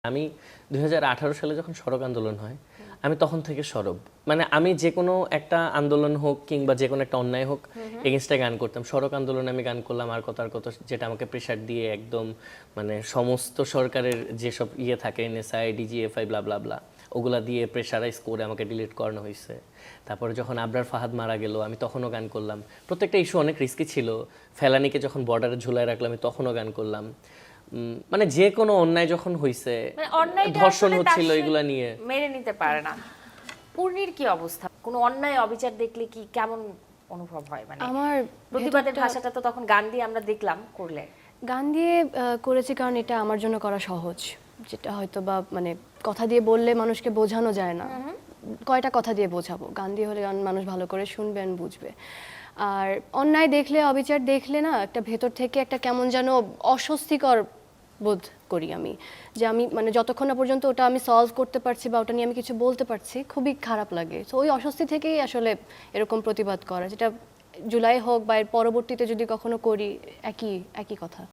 আমি 2018 সালে যখন সড়ক আন্দোলন হয় আমি তখন থেকে সরব, মানে আমি যে কোনো একটা আন্দোলন হোক কিংবা যে কোনো একটা অন্যায় হোক এগেনস্টে গান করতাম। সড়ক আন্দোলনে আমি গান করলাম আর কথার কথা, যেটা আমাকে প্রেশার দিয়ে একদম মানে সমস্ত সরকারের যেসব থাকে এনএসআই ডিজিএফআই ব্লা ব্লা ব্লা ওগুলা দিয়ে প্রেশারাইজ করে আমাকে ডিলিট করানো হয়েছে। তারপরে যখন আবরার ফাহাদ মারা গেল আমি তখনও গান করলাম। প্রত্যেকটা ইস্যু অনেক রিস্কি ছিল। ফেলানিকে যখন বর্ডারে ঝুলায় রাখলাম আমি তখনও গান করলাম। মানে যে কোনো অন্যায় যখন হইছে, ধর্ষণ হচ্ছিল, এগুলা নিয়ে মেনে নিতে পারে না। পূর্ণির কি অবস্থা? কোনো অন্যায় অবিচার দেখলে কি কেমন অনুভব হয়? মানে আমার প্রতিবাদের ভাষাটা তো তখন গান দিয়ে আমরা দেখলাম করলে। গান দিয়ে করেছি কারণ এটা আমার জন্য করা সহজ, যেটা হয়তো বা মানে কথা দিয়ে বললে মানুষকে বোঝানো যায় না। কয়টা কথা দিয়ে বোঝাবো? গান দিয়ে হলে গান মানুষ ভালো করে শুনবে আর বুঝবে। আর অন্যায় দেখলে, অবিচার দেখলে না একটা ভেতর থেকে একটা কেমন যেন অস্বস্তিকর বোধ করি আমি, যে আমি মানে যতক্ষণ না পর্যন্ত ওটা আমি সলভ করতে পারছি বা ওটা নিয়ে আমি কিছু বলতে পারছি খুবই খারাপ লাগে। তো ওই অস্বস্তি থেকেই আসলে এরকম প্রতিবাদ করা, যেটা জুলাই হোক বা এর পরবর্তীতে যদি কখনো করি একই কথা।